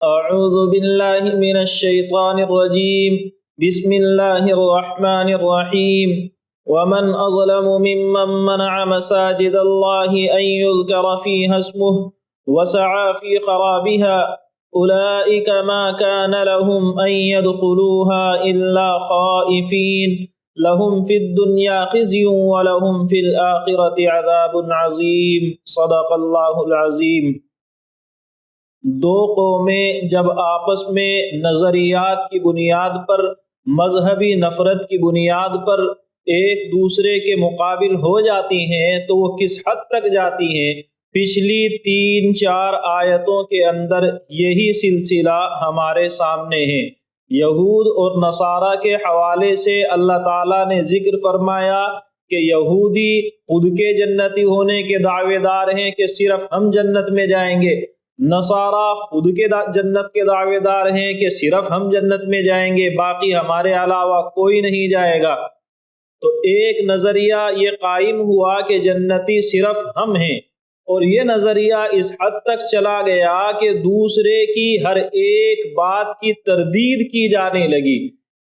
أعوذ بالله من الشيطان الرجيم. بسم الله الرحمن الرحيم. ومن أظلم ممن منع مساجد الله أن يذكر فيها اسمه وسعى في خرابها أولئك ما كان لهم أن يدخلوها إلا خائفين لهم في الدنيا خزي ولهم في الآخرة عذاب عظيم. صدق الله العظيم. دو قومیں جب آپس میں نظریات کی بنیاد پر، مذہبی نفرت کی بنیاد پر ایک دوسرے کے مقابل ہو جاتی ہیں تو وہ کس حد تک جاتی ہیں؟ پچھلی 3-4 آیتوں کے اندر یہی سلسلہ ہمارے سامنے ہے۔ یہود اور نصارہ کے حوالے سے اللہ تعالیٰ نے ذکر فرمایا کہ یہودی خود کے جنتی ہونے کے دعوے دار ہیں کہ صرف ہم جنت میں جائیں گے، نصارہ خود کے جنت کے دعوے دار ہیں کہ صرف ہم جنت میں جائیں گے، باقی ہمارے علاوہ کوئی نہیں جائے گا۔ تو ایک نظریہ یہ قائم ہوا کہ جنتی صرف ہم ہیں، اور یہ نظریہ اس حد تک چلا گیا کہ دوسرے کی ہر ایک بات کی تردید کی جانے لگی۔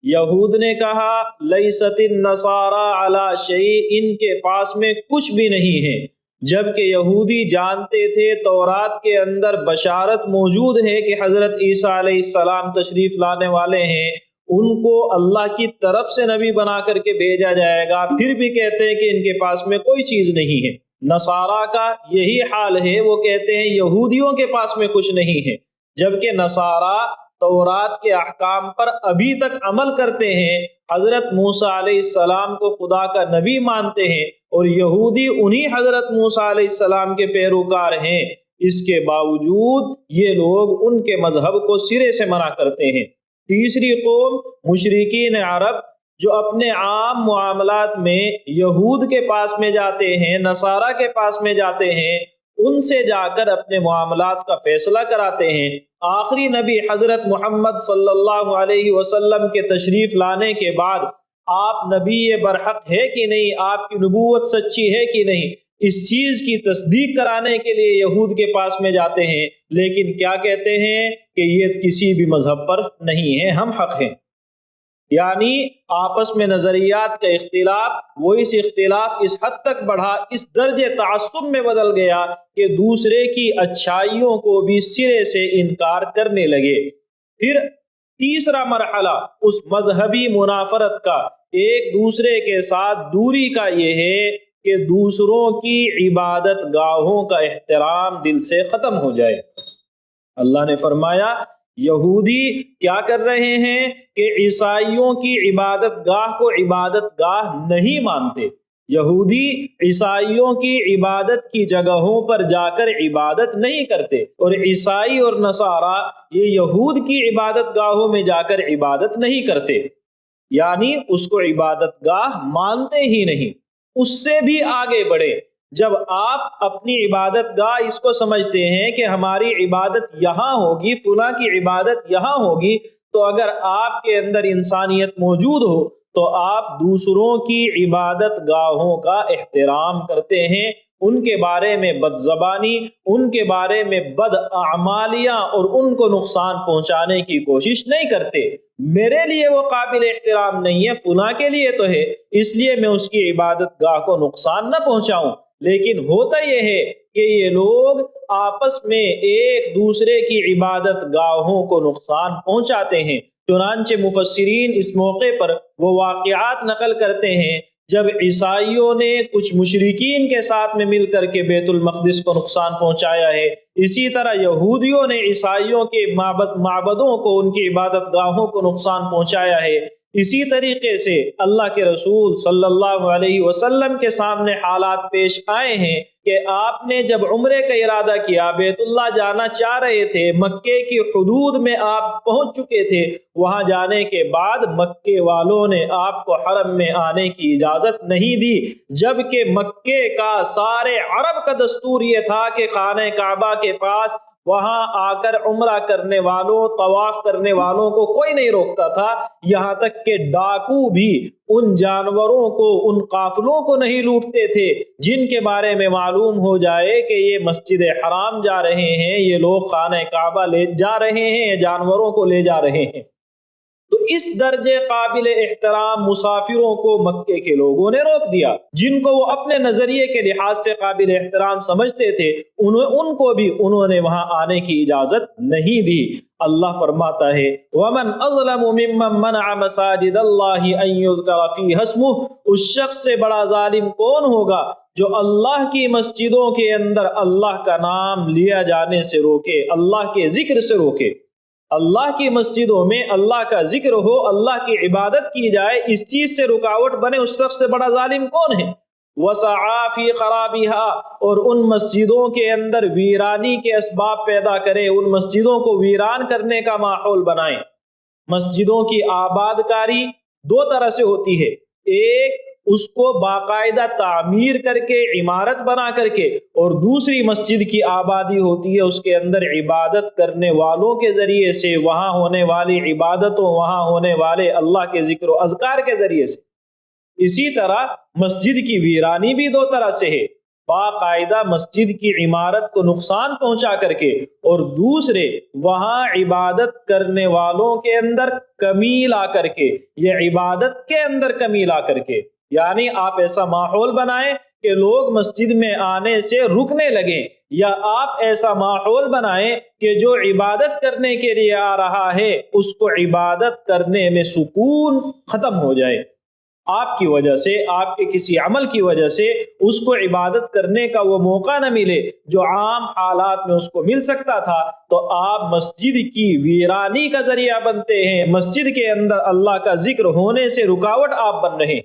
یہود نے کہا لیست النصارى علی شیء، ان کے پاس میں کچھ بھی نہیں ہے، جبکہ یہودی جانتے تھے تورات کے اندر بشارت موجود ہے کہ حضرت عیسیٰ علیہ السلام تشریف لانے والے ہیں، ان کو اللہ کی طرف سے نبی بنا کر کے بھیجا جائے گا، پھر بھی کہتے ہیں کہ ان کے پاس میں کوئی چیز نہیں ہے۔ نصارہ کا یہی حال ہے، وہ کہتے ہیں یہودیوں کے پاس میں کچھ نہیں ہے، جبکہ نصارہ تورات کے احکام پر ابھی تک عمل کرتے ہیں، حضرت موسیٰ علیہ السلام کو خدا کا نبی مانتے ہیں، اور یہودی انہی حضرت موسیٰ علیہ السلام کے پیروکار ہیں۔ اس کے باوجود یہ لوگ ان کے مذہب کو سرے سے منع کرتے ہیں۔ تیسری قوم مشرکین عرب، جو اپنے عام معاملات میں یہود کے پاس میں جاتے ہیں، نصارہ کے پاس میں جاتے ہیں، ان سے جا کر اپنے معاملات کا فیصلہ کراتے ہیں۔ آخری نبی حضرت محمد صلی اللہ علیہ وسلم کے تشریف لانے کے بعد آپ نبی برحق ہے کہ نہیں، آپ کی نبوت سچی ہے کہ نہیں، اس چیز کی تصدیق کرانے کے لیے یہود کے پاس میں جاتے ہیں، لیکن کیا کہتے ہیں کہ یہ کسی بھی مذہب پر نہیں ہے، ہم حق ہیں۔ یعنی آپس میں نظریات کا اختلاف، وہ اس اختلاف اس حد تک بڑھا، اس درجے تعصب میں بدل گیا کہ دوسرے کی اچھائیوں کو بھی سرے سے انکار کرنے لگے۔ پھر تیسرا مرحلہ اس مذہبی منافرت کا، ایک دوسرے کے ساتھ دوری کا، یہ ہے کہ دوسروں کی عبادت گاہوں کا احترام دل سے ختم ہو جائے۔ اللہ نے فرمایا یہودی کیا کر رہے ہیں کہ عیسائیوں کی عبادت گاہ کو عبادت گاہ نہیں مانتے، یہودی عیسائیوں کی عبادت کی جگہوں پر جا کر عبادت نہیں کرتے، اور عیسائی اور نصارہ یہ یہود کی عبادت گاہوں میں جا کر عبادت نہیں کرتے، یعنی اس کو عبادت گاہ مانتے ہی نہیں۔ اس سے بھی آگے بڑھے، جب آپ اپنی عبادت گاہ اس کو سمجھتے ہیں کہ ہماری عبادت یہاں ہوگی، فلاں کی عبادت یہاں ہوگی، تو اگر آپ کے اندر انسانیت موجود ہو تو آپ دوسروں کی عبادت گاہوں کا احترام کرتے ہیں، ان کے بارے میں بد زبانی، ان کے بارے میں بد اعمالیاں اور ان کو نقصان پہنچانے کی کوشش نہیں کرتے۔ میرے لیے وہ قابل احترام نہیں ہے، فلاں کے لیے تو ہے، اس لیے میں اس کی عبادت گاہ کو نقصان نہ پہنچاؤں۔ لیکن ہوتا یہ ہے کہ یہ لوگ آپس میں ایک دوسرے کی عبادت گاہوں کو نقصان پہنچاتے ہیں۔ چنانچہ مفسرین اس موقع پر وہ واقعات نقل کرتے ہیں جب عیسائیوں نے کچھ مشرکین کے ساتھ میں مل کر کے بیت المقدس کو نقصان پہنچایا ہے، اسی طرح یہودیوں نے عیسائیوں کے معبدوں کو، ان کی عبادت گاہوں کو نقصان پہنچایا ہے۔ اسی طریقے سے اللہ کے رسول صلی اللہ علیہ وسلم کے سامنے حالات پیش آئے ہیں کہ آپ نے جب عمرے کا ارادہ کیا، بیت اللہ جانا چاہ رہے تھے، مکے کی حدود میں آپ پہنچ چکے تھے، وہاں جانے کے بعد مکے والوں نے آپ کو حرم میں آنے کی اجازت نہیں دی، جبکہ مکے کا سارے عرب کا دستور یہ تھا کہ خانہ کعبہ کے پاس وہاں آ کر عمرہ کرنے والوں، طواف کرنے والوں کو کوئی نہیں روکتا تھا، یہاں تک کہ ڈاکو بھی ان جانوروں کو، ان قافلوں کو نہیں لوٹتے تھے جن کے بارے میں معلوم ہو جائے کہ یہ مسجد حرام جا رہے ہیں، یہ لوگ خانہ کعبہ لے جا رہے ہیں، یہ جانوروں کو لے جا رہے ہیں۔ تو اس درجے قابل احترام مسافروں کو مکے کے لوگوں نے روک دیا، جن کو وہ اپنے نظریے کے لحاظ سے قابل احترام سمجھتے تھے، ان کو بھی انہوں نے وہاں آنے کی اجازت نہیں دی۔ اللہ فرماتا ہے وَمَنْ أَظْلَمُ مِمَّنْ مَنَعَ مَسَاجِدَ اللَّهِ أَنْ يُذْكَرَ فِيهَا اسْمُهُ، اس شخص سے بڑا ظالم کون ہوگا جو اللہ کی مسجدوں کے اندر اللہ کا نام لیا جانے سے روکے، اللہ کے ذکر سے روکے۔ اللہ کی مسجدوں میں اللہ کا ذکر ہو، اللہ کی عبادت کی جائے، اس چیز سے رکاوٹ بنے، اس شخص سے بڑا ظالم کون ہے؟ وَسَعَى فِي خَرَابِهَا، اور ان مسجدوں کے اندر ویرانی کے اسباب پیدا کرے، ان مسجدوں کو ویران کرنے کا ماحول بنائیں۔ مسجدوں کی آباد کاری دو طرح سے ہوتی ہے، ایک اس کو باقاعدہ تعمیر کر کے، عمارت بنا کر کے، اور دوسری مسجد کی آبادی ہوتی ہے اس کے اندر عبادت کرنے والوں کے ذریعے سے، وہاں ہونے والی عبادتوں، وہاں ہونے والے اللہ کے ذکر و اذکار کے ذریعے سے۔ اسی طرح مسجد کی ویرانی بھی دو طرح سے ہے، باقاعدہ مسجد کی عمارت کو نقصان پہنچا کر کے، اور دوسرے وہاں عبادت کرنے والوں کے اندر کمی لا کر کے، یہ عبادت کے اندر کمی لا کر کے، یعنی آپ ایسا ماحول بنائیں کہ لوگ مسجد میں آنے سے رکنے لگیں، یا آپ ایسا ماحول بنائیں کہ جو عبادت کرنے کے لیے آ رہا ہے اس کو عبادت کرنے میں سکون ختم ہو جائے، آپ کی وجہ سے، آپ کے کسی عمل کی وجہ سے اس کو عبادت کرنے کا وہ موقع نہ ملے جو عام حالات میں اس کو مل سکتا تھا، تو آپ مسجد کی ویرانی کا ذریعہ بنتے ہیں، مسجد کے اندر اللہ کا ذکر ہونے سے رکاوٹ آپ بن رہے ہیں۔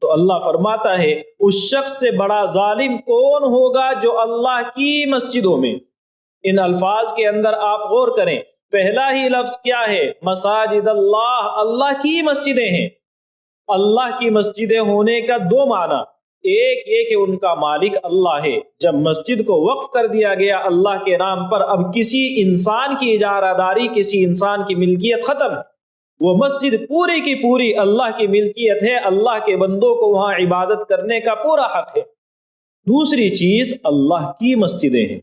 تو اللہ فرماتا ہے اس شخص سے بڑا ظالم کون ہوگا جو اللہ کی مسجدوں میں، ان الفاظ کے اندر آپ غور کریں، پہلا ہی لفظ کیا ہے؟ مساجد اللہ، اللہ کی مسجدیں ہیں۔ اللہ کی مسجدیں ہونے کا دو معنی، ایک یہ کہ ان کا مالک اللہ ہے، جب مسجد کو وقف کر دیا گیا اللہ کے نام پر، اب کسی انسان کی اجارہ داری، کسی انسان کی ملکیت ختم ہے، وہ مسجد پوری کی پوری اللہ کی ملکیت ہے، اللہ کے بندوں کو وہاں عبادت کرنے کا پورا حق ہے۔ دوسری چیز اللہ کی مسجدیں ہیں،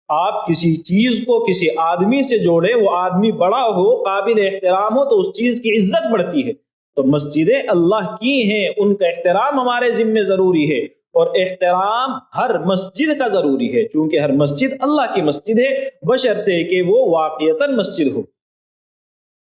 آپ کسی چیز کو کسی آدمی سے جوڑیں، وہ آدمی بڑا ہو، قابل احترام ہو، تو اس چیز کی عزت بڑھتی ہے، تو مسجدیں اللہ کی ہیں، ان کا احترام ہمارے ذمہ ضروری ہے، اور احترام ہر مسجد کا ضروری ہے، چونکہ ہر مسجد اللہ کی مسجد ہے، بشرطے کہ وہ واقعتاً مسجد ہو۔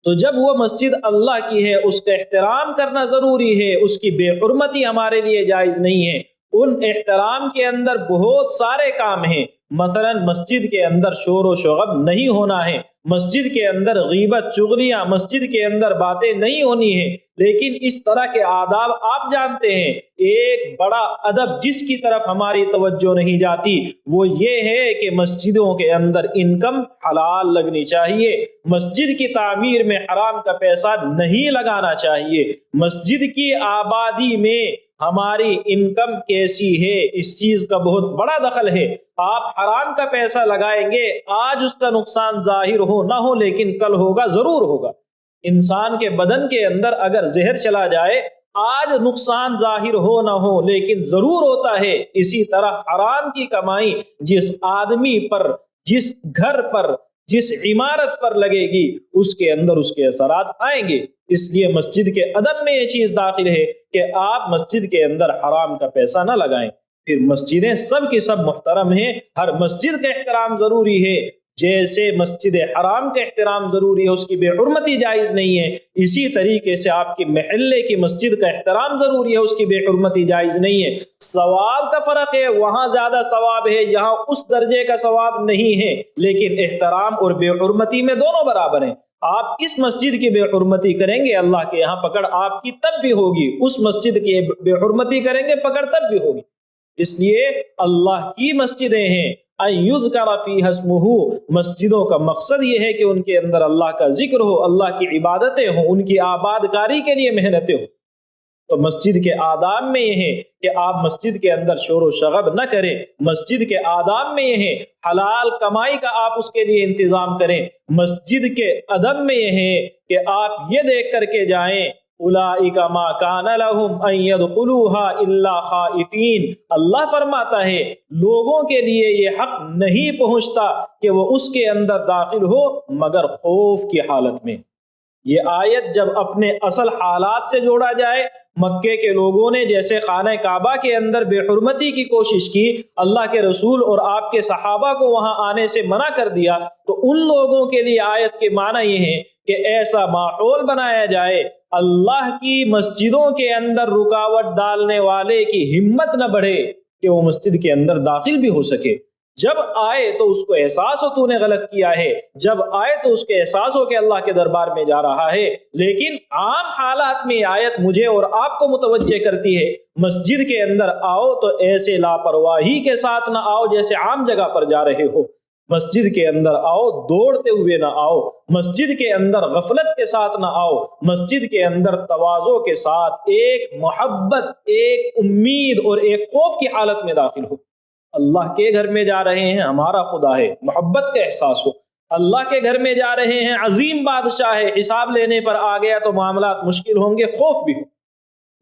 تو جب وہ مسجد اللہ کی ہے اس کا احترام کرنا ضروری ہے، اس کی بے حرمتی ہمارے لیے جائز نہیں ہے۔ ان احترام کے اندر بہت سارے کام ہیں، مثلا مسجد کے اندر شور و شغب نہیں ہونا ہے، مسجد کے اندر غیبت چغلیاں، مسجد کے اندر باتیں نہیں ہونی ہیں، لیکن اس طرح کے آداب آپ جانتے ہیں۔ ایک بڑا ادب جس کی طرف ہماری توجہ نہیں جاتی وہ یہ ہے کہ مسجدوں کے اندر انکم حلال لگنی چاہیے، مسجد کی تعمیر میں حرام کا پیسہ نہیں لگانا چاہیے، مسجد کی آبادی میں ہماری انکم کیسی ہے اس چیز کا بہت بڑا دخل ہے۔ آپ حرام کا پیسہ لگائیں گے، آج اس کا نقصان ظاہر ہو نہ ہو لیکن کل ہوگا، ضرور ہوگا۔ انسان کے بدن کے اندر اگر زہر چلا جائے، آج نقصان ظاہر ہو نہ ہو لیکن ضرور ہوتا ہے۔ اسی طرح حرام کی کمائی جس آدمی پر، جس گھر پر، جس عمارت پر لگے گی اس کے اندر اس کے اثرات آئیں گے۔ اس لیے مسجد کے ادب میں یہ چیز داخل ہے کہ آپ مسجد کے اندر حرام کا پیسہ نہ لگائیں۔ پھر مسجدیں سب کی سب محترم ہیں، ہر مسجد کا احترام ضروری ہے، جیسے مسجد حرام کا احترام ضروری ہے، اس کی بے حرمتی جائز نہیں ہے، اسی طریقے سے آپ کی محلے کی مسجد کا احترام ضروری ہے، اس کی بے حرمتی جائز نہیں ہے۔ ثواب کا فرق ہے، وہاں زیادہ ثواب ہے، یہاں اس درجے کا ثواب نہیں ہے، لیکن احترام اور بے حرمتی میں دونوں برابر ہیں۔ آپ اس مسجد کی بے حرمتی کریں گے، اللہ کے یہاں پکڑ آپ کی تب بھی ہوگی، اس مسجد کی بے حرمتی کریں گے، پکڑ تب بھی ہوگی۔ اس لیے اللہ کی مسجدیں ہیں، یذکر فیہا اسمہ، مسجدوں کا مقصد یہ ہے کہ ان کے اندر اللہ کا ذکر ہو، اللہ کی عبادتیں ہوں، ان کی آباد کاری کے لیے محنتیں ہوں۔ تو مسجد کے آداب میں یہ ہے کہ آپ مسجد کے اندر شور و شغب نہ کریں. مسجد کے آداب میں یہ ہے حلال کمائی کا آپ اس کے لیے انتظام کریں. مسجد کے ادب میں یہ ہے کہ آپ یہ دیکھ کر کے جائیں اولئک ما کان لهم ان يدخلوها الا خائفین. اللہ فرماتا ہے لوگوں کے لیے یہ حق نہیں پہنچتا کہ وہ اس کے اندر داخل ہو مگر خوف کی حالت میں. یہ آیت جب اپنے اصل حالات سے جوڑا جائے، مکے کے لوگوں نے جیسے خانہ کعبہ کے اندر بے حرمتی کی کوشش کی، اللہ کے رسول اور آپ کے صحابہ کو وہاں آنے سے منع کر دیا، تو ان لوگوں کے لیے آیت کے معنی یہ ہے کہ ایسا ماحول بنایا جائے اللہ کی مسجدوں کے اندر رکاوٹ ڈالنے والے کی ہمت نہ بڑھے کہ وہ مسجد کے اندر داخل بھی ہو سکے. جب آئے تو اس کو احساس ہو تو نے غلط کیا ہے، جب آئے تو اس کے احساس ہو کہ اللہ کے دربار میں جا رہا ہے. لیکن عام حالات میں آیت مجھے اور آپ کو متوجہ کرتی ہے مسجد کے اندر آؤ تو ایسے لاپرواہی کے ساتھ نہ آؤ جیسے عام جگہ پر جا رہے ہو. مسجد کے اندر آؤ دوڑتے ہوئے نہ آؤ، مسجد کے اندر غفلت کے ساتھ نہ آؤ، مسجد کے اندر تواضع کے ساتھ ایک محبت، ایک امید اور ایک خوف کی حالت میں داخل ہو. اللہ کے گھر میں جا رہے ہیں، ہمارا خدا ہے، محبت کا احساس ہو. اللہ کے گھر میں جا رہے ہیں، عظیم بادشاہ ہے، حساب لینے پر آ گیا تو معاملات مشکل ہوں گے، خوف بھی ہو.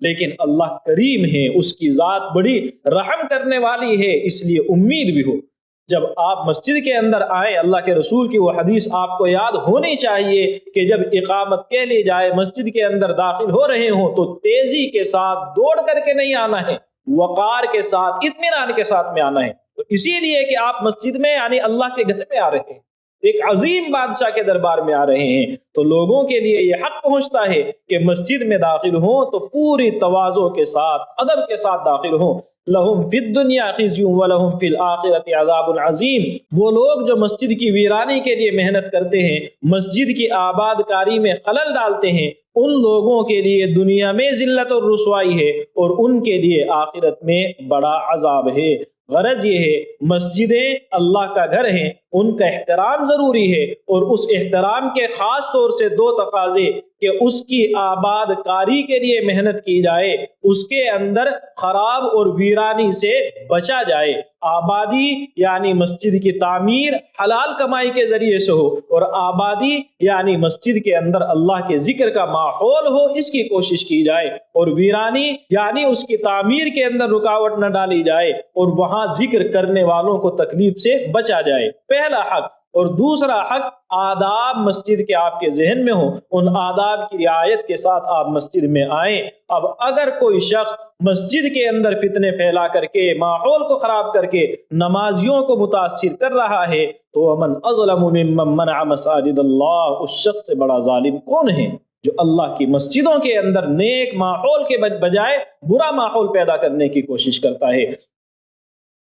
لیکن اللہ کریم ہے، اس کی ذات بڑی رحم کرنے والی ہے، اس لیے امید بھی ہو. جب آپ مسجد کے اندر آئے، اللہ کے رسول کی وہ حدیث آپ کو یاد ہونی چاہیے کہ جب اقامت کے لیے جائے مسجد کے اندر داخل ہو رہے ہوں تو تیزی کے ساتھ دوڑ کر کے نہیں آنا ہے، وقار کے ساتھ، اطمینان کے ساتھ میں آنا ہے. تو اسی لیے کہ آپ مسجد میں یعنی اللہ کے گھر میں آ رہے ہیں، ایک عظیم بادشاہ کے دربار میں آ رہے ہیں، تو لوگوں کے لیے یہ حق پہنچتا ہے کہ مسجد میں داخل ہوں تو پوری تواضع کے ساتھ، ادب کے ساتھ داخل ہوں. لہم فی الدنیا خزی ولہم فی الآخرۃ عذاب عظیم. وہ لوگ جو مسجد کی ویرانی کے لیے محنت کرتے ہیں، مسجد کی آباد کاری میں خلل ڈالتے ہیں، ان لوگوں کے لیے دنیا میں ذلت اور رسوائی ہے اور ان کے لیے آخرت میں بڑا عذاب ہے. غرض یہ ہے مسجدیں اللہ کا گھر ہیں، ان کا احترام ضروری ہے، اور اس احترام کے خاص طور سے دو تقاضے کہ اس کی آباد کاری کے لیے محنت کی جائے، اس کے اندر خراب اور ویرانی سے بچا جائے. آبادی یعنی مسجد کی تعمیر حلال کمائی کے ذریعے سے ہو، اور آبادی یعنی مسجد کے اندر اللہ کے ذکر کا ماحول ہو، اس کی کوشش کی جائے. اور ویرانی یعنی اس کی تعمیر کے اندر رکاوٹ نہ ڈالی جائے اور وہاں ذکر کرنے والوں کو تکلیف سے بچا جائے. پہلا حق. اور دوسرا حق، آداب مسجد کے آپ کے ذہن میں ہوں، ان آداب کی رعایت کے ساتھ آپ مسجد میں آئیں. اب اگر کوئی شخص مسجد کے اندر فتنے پھیلا کر کے، ماحول کو خراب کر کے نمازیوں کو متاثر کر رہا ہے تو ومن اظلم ممن منع مساجد اللہ، اس شخص سے بڑا ظالم کون ہے جو اللہ کی مسجدوں کے اندر نیک ماحول کے بجائے برا ماحول پیدا کرنے کی کوشش کرتا ہے.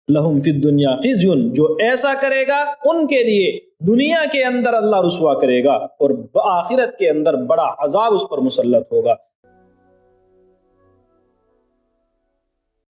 لہم فی الدنیا خزی، جو ایسا کرے گا ان کے لیے دنیا کے اندر اللہ رسوا کرے گا اور آخرت کے اندر بڑا عذاب اس پر مسلط ہوگا.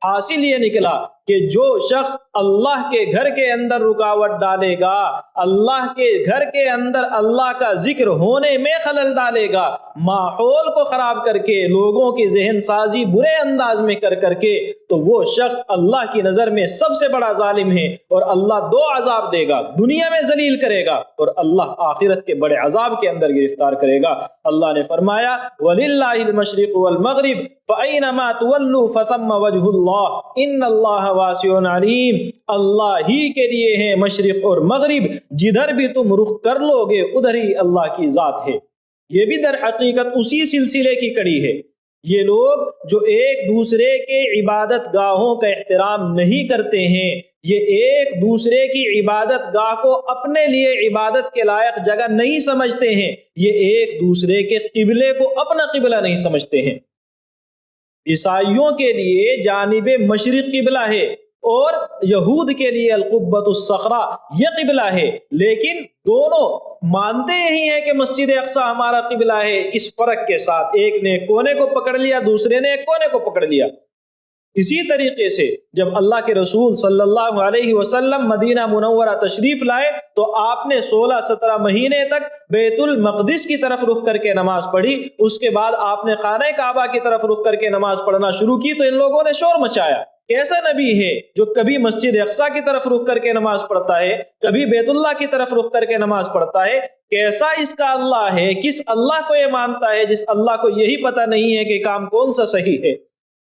حاصل یہ نکلا کہ جو شخص اللہ کے گھر کے اندر رکاوٹ ڈالے گا، اللہ کے گھر کے اندر اللہ کا ذکر ہونے میں خلل ڈالے گا، ماحول کو خراب کر کے، لوگوں کی ذہن سازی برے انداز میں کر کے، تو وہ شخص اللہ کی نظر میں سب سے بڑا ظالم ہے، اور اللہ دو عذاب دے گا، دنیا میں ذلیل کرے گا اور اللہ آخرت کے بڑے عذاب کے اندر گرفتار کرے گا. اللہ نے فرمایا وَلِلَّهِ الْمَشْرِقُ وَالْمَغْرِبُ فَأَيْنَمَا تُوَلُّوا فَثَمَّ وَجْهُ اللَّهِ إِنَّ اللَّهَ وَاسِعٌ عَلِيمٌ. اللہ ہی کے لیے ہے مشرق اور مغرب، جدھر بھی تم رخ کر لو گے ادھر ہی اللہ کی ذات ہے. یہ بھی در حقیقت اسی سلسلے کی کڑی ہے. یہ لوگ جو ایک دوسرے کے عبادت گاہوں کا احترام نہیں کرتے ہیں، یہ ایک دوسرے کی عبادت گاہ کو اپنے لیے عبادت کے لائق جگہ نہیں سمجھتے ہیں، یہ ایک دوسرے کے قبلے کو اپنا قبلہ نہیں سمجھتے ہیں. عیسائیوں کے لیے جانب مشرق قبلہ ہے اور یہود کے لیے القبۃ الصخرہ یہ قبلہ ہے، لیکن دونوں مانتے یہی ہیں کہ مسجد اقصی ہمارا قبلہ ہے، اس فرق کے ساتھ ایک نے کونے کو پکڑ لیا، دوسرے نے ایک کونے کو پکڑ لیا. اسی طریقے سے جب اللہ کے رسول صلی اللہ علیہ وسلم مدینہ منورہ تشریف لائے تو آپ نے 16-17 مہینے تک بیت المقدس کی طرف رخ کر کے نماز پڑھی. اس کے بعد آپ نے خانہ کعبہ کی طرف رخ کر کے نماز پڑھنا شروع کی تو ان لوگوں نے شور مچایا. کیسا نبی ہے جو کبھی مسجد اقصیٰ کی طرف رخ کر کے نماز پڑھتا ہے، کبھی بیت اللہ کی طرف رخ کر کے نماز پڑھتا ہے؟ کیسا اس کا اللہ ہے؟ کس اللہ کو یہ مانتا ہے جس اللہ کو یہی پتہ نہیں ہے کہ کام کون سا صحیح ہے؟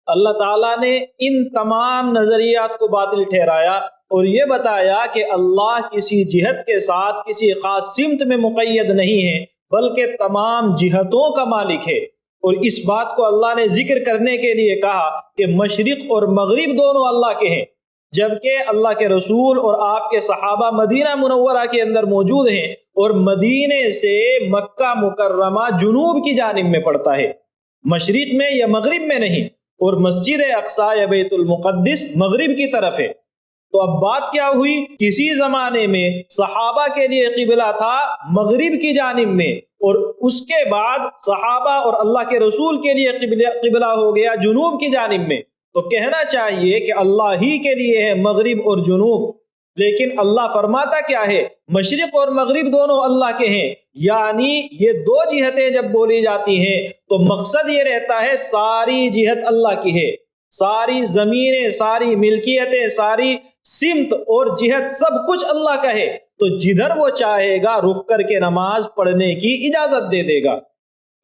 اللہ تعالیٰ نے ان تمام نظریات کو باطل ٹھہرایا اور یہ بتایا کہ اللہ کسی جہت کے ساتھ کسی خاص سمت میں مقید نہیں ہے بلکہ تمام جہتوں کا مالک ہے. اور اس بات کو اللہ نے ذکر کرنے کے لیے کہا کہ مشرق اور مغرب دونوں اللہ کے ہیں، جبکہ اللہ کے رسول اور آپ کے صحابہ مدینہ منورہ کے اندر موجود ہیں اور مدینے سے مکہ مکرمہ جنوب کی جانب میں پڑتا ہے، مشرق میں یا مغرب میں نہیں، اور مسجد اقصیٰ یا بیت المقدس مغرب کی طرف ہے. تو اب بات کیا ہوئی؟ کسی زمانے میں صحابہ کے لیے قبلہ تھا مغرب کی جانب میں، اور اس کے بعد صحابہ اور اللہ کے رسول کے لیے قبلہ ہو گیا جنوب کی جانب میں. تو کہنا چاہیے کہ اللہ ہی کے لیے ہے مغرب اور جنوب، لیکن اللہ فرماتا کیا ہے؟ مشرق اور مغرب دونوں اللہ کے ہیں. یعنی یہ دو جہتیں جب بولی جاتی ہیں تو مقصد یہ رہتا ہے ساری جہت اللہ کی ہے، ساری زمینیں، ساری ملکیتیں، ساری سمت اور جہت سب کچھ اللہ کا ہے. تو جدھر وہ چاہے گا رخ کر کے نماز پڑھنے کی اجازت دے دے گا.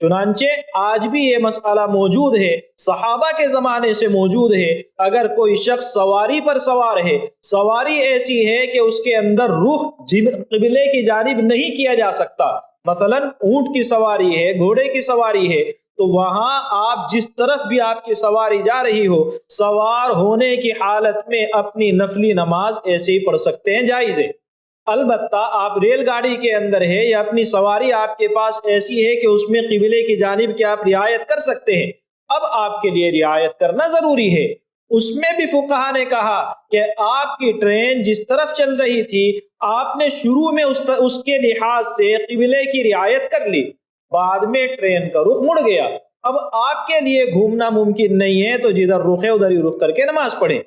چنانچہ آج بھی یہ مسئلہ موجود ہے، صحابہ کے زمانے سے موجود ہے. اگر کوئی شخص سواری پر سوار ہے، سواری ایسی ہے کہ اس کے اندر رخ قبلے کی جانب نہیں کیا جا سکتا، مثلا اونٹ کی سواری ہے، گھوڑے کی سواری ہے، تو وہاں آپ جس طرف بھی آپ کی سواری جا رہی ہو، سوار ہونے کی حالت میں اپنی نفلی نماز ایسے ہی پڑھ سکتے ہیں، جائز ہے. البتہ آپ ریل گاڑی کے اندر ہے یا اپنی سواری آپ کے پاس ایسی ہے کہ اس میں قبلے کی جانب کی آپ رعایت کر سکتے ہیں، اب آپ کے لیے رعایت کرنا ضروری ہے. اس میں بھی فقہا نے کہا کہ آپ کی ٹرین جس طرف چل رہی تھی، آپ نے شروع میں اس کے لحاظ سے قبلے کی رعایت کر لی، بعد میں ٹرین کا رخ مڑ گیا، اب آپ کے لیے گھومنا ممکن نہیں ہے، تو جدھر رخ ہے ادھر ہی رخ کر کے نماز پڑھیں.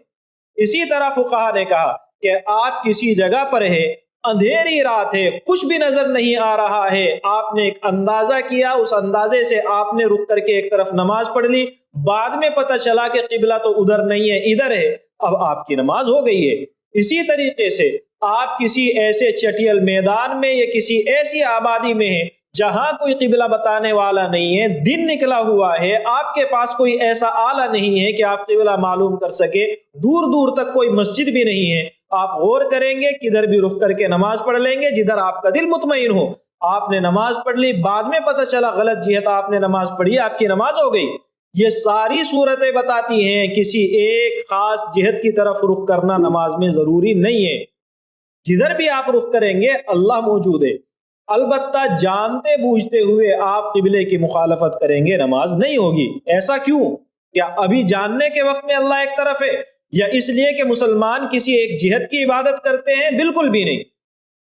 اسی طرح فقہا نے کہا کہ آپ کسی جگہ پر ہے، اندھیری رات ہے، کچھ بھی نظر نہیں آ رہا ہے، آپ نے ایک اندازہ کیا، اس اندازے سے آپ نے رک کر کے ایک طرف نماز پڑھ لی، بعد میں پتہ چلا کہ قبلہ تو ادھر نہیں ہے ادھر ہے، اب آپ کی نماز ہو گئی ہے. اسی طریقے سے آپ کسی ایسے چٹیل میدان میں یا کسی ایسی آبادی میں ہیں جہاں کوئی قبلہ بتانے والا نہیں ہے، دن نکلا ہوا ہے، آپ کے پاس کوئی ایسا آلہ نہیں ہے کہ آپ قبلہ معلوم کر سکے، دور دور تک کوئی مسجد بھی نہیں ہے، آپ غور کریں گے کدھر بھی رخ کر کے نماز پڑھ لیں گے جدھر آپ کا دل مطمئن ہو. آپ نے نماز پڑھ لی، بعد میں پتہ چلا غلط جہت آپ نے نماز پڑھی، آپ کی نماز ہو گئی. یہ ساری صورتیں بتاتی ہیں کسی ایک خاص جہت کی طرف رخ کرنا نماز میں ضروری نہیں ہے، جدھر بھی آپ رخ کریں گے اللہ موجود ہے. البتہ جانتے بوجھتے ہوئے آپ قبلے کی مخالفت کریں گے نماز نہیں ہوگی. ایسا کیوں؟ کیا ابھی جاننے کے وقت میں اللہ ایک طرف ہے، یا اس لیے کہ مسلمان کسی ایک جہت کی عبادت کرتے ہیں؟ بالکل بھی نہیں.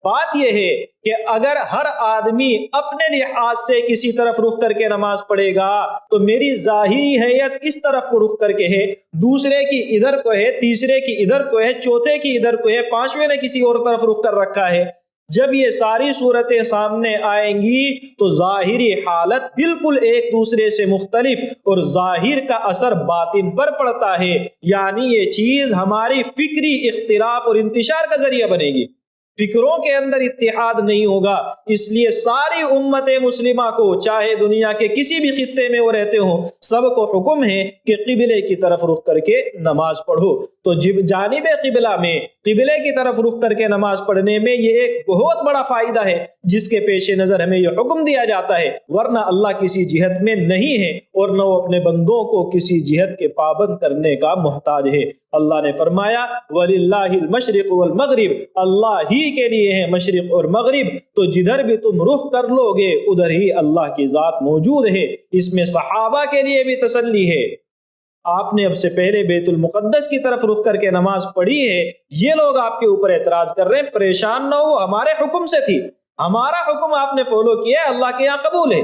بات یہ ہے کہ اگر ہر آدمی اپنے لحاظ سے کسی طرف رخ کر کے نماز پڑھے گا تو میری ظاہری حیت اس طرف کو رخ کر کے ہے، دوسرے کی ادھر کو ہے، تیسرے کی ادھر کو ہے، چوتھے کی ادھر کو ہے، پانچویں نے کسی اور طرف رخ کر رکھا ہے. جب یہ ساری صورتیں سامنے آئیں گی تو ظاہری حالت بالکل ایک دوسرے سے مختلف اور ظاہر کا اثر باطن پر پڑتا ہے، یعنی یہ چیز ہماری فکری اختلاف اور انتشار کا ذریعہ بنے گی، فکروں کے اندر اتحاد نہیں ہوگا. اس لیے ساری امت مسلمہ کو، چاہے دنیا کے کسی بھی خطے میں وہ رہتے ہوں، سب کو حکم ہے کہ قبلے کی طرف رخ کر کے نماز پڑھو. تو جانب قبلہ میں قبلے کی طرف رخ کر کے نماز پڑھنے میں یہ ایک بہت بڑا فائدہ ہے جس کے پیش نظر ہمیں یہ حکم دیا جاتا ہے، ورنہ اللہ کسی جہت میں نہیں ہے اور نہ وہ اپنے بندوں کو کسی جہت کے پابند کرنے کا محتاج ہے. اللہ نے فرمایا وَلِلَّهِ الْمَشْرِقُ وَالْمَغْرِبُ، اللہ ہی کے لیے ہے مشرق اور مغرب، تو جدھر بھی تم رخ کر لو گے ادھر ہی اللہ کی ذات موجود ہے. اس میں صحابہ کے لیے بھی تسلی ہے. آپ نے اب سے پہلے بیت المقدس کی طرف رخ کر کے نماز پڑھی ہے، یہ لوگ آپ کے اوپر اعتراض کر رہے ہیں، پریشان نہ ہو، ہمارے حکم سے تھی، ہمارا حکم آپ نے فالو کیا، اللہ کے یہاں قبول ہے.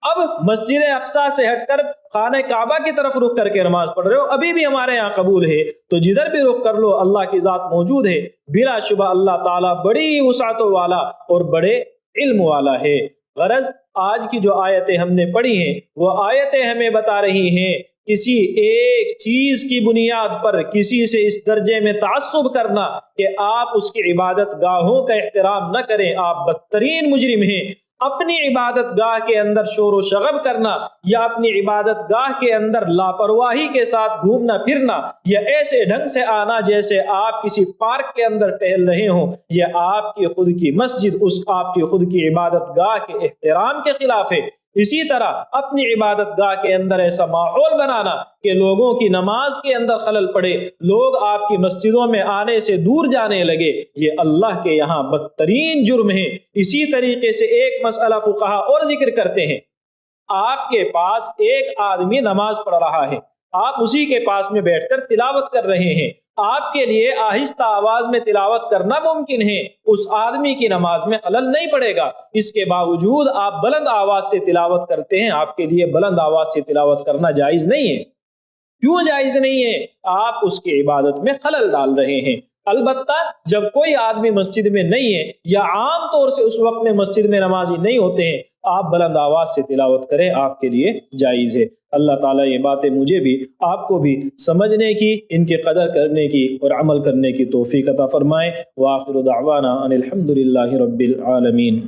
اب مسجد اقصیٰ سے ہٹ کر خانہ کعبہ کی طرف رخ کر کے نماز پڑھ رہے ہو، ابھی بھی ہمارے یہاں قبول ہے، تو جدھر بھی رخ کر لو اللہ کی ذات موجود ہے۔ بلا شبہ اللہ تعالیٰ بڑی وسعت والا اور بڑے علم والا ہے۔ غرض آج کی جو آیتیں ہم نے پڑھی ہیں وہ آیتیں ہمیں بتا رہی ہیں کسی ایک چیز کی بنیاد پر کسی سے اس درجے میں تعصب کرنا کہ آپ اس کی عبادت گاہوں کا احترام نہ کریں، آپ بدترین مجرم ہیں۔ اپنی عبادت گاہ کے اندر شور و شغب کرنا یا اپنی عبادت گاہ کے اندر لاپرواہی کے ساتھ گھومنا پھرنا یا ایسے ڈھنگ سے آنا جیسے آپ کسی پارک کے اندر ٹہل رہے ہوں، یہ آپ کی خود کی مسجد، آپ کی خود کی عبادت گاہ کے احترام کے خلاف ہے۔ اسی طرح اپنی عبادت گاہ کے اندر ایسا ماحول بنانا کہ لوگوں کی نماز کے اندر خلل پڑے، لوگ آپ کی مسجدوں میں آنے سے دور جانے لگے، یہ اللہ کے یہاں بدترین جرم ہے۔ اسی طریقے سے ایک مسئلہ فقہا اور ذکر کرتے ہیں، آپ کے پاس ایک آدمی نماز پڑھ رہا ہے، آپ اسی کے پاس میں بیٹھ کر تلاوت کر رہے ہیں، آپ کے لیے آہستہ آواز میں تلاوت کرنا ممکن ہے، اس آدمی کی نماز میں خلل نہیں پڑے گا، اس کے باوجود آپ بلند آواز سے تلاوت کرتے ہیں، آپ کے لیے بلند آواز سے تلاوت کرنا جائز نہیں ہے۔ کیوں جائز نہیں ہے؟ آپ اس کی عبادت میں خلل ڈال رہے ہیں۔ البتہ جب کوئی آدمی مسجد میں نہیں ہے یا عام طور سے اس وقت میں مسجد میں نمازی نہیں ہوتے ہیں، آپ بلند آواز سے تلاوت کریں، آپ کے لیے جائز ہے۔ اللہ تعالیٰ یہ باتیں مجھے بھی آپ کو بھی سمجھنے کی، ان کی قدر کرنے کی اور عمل کرنے کی توفیق عطا فرمائے۔ وآخر دعوانا ان الحمد للہ رب العالمین۔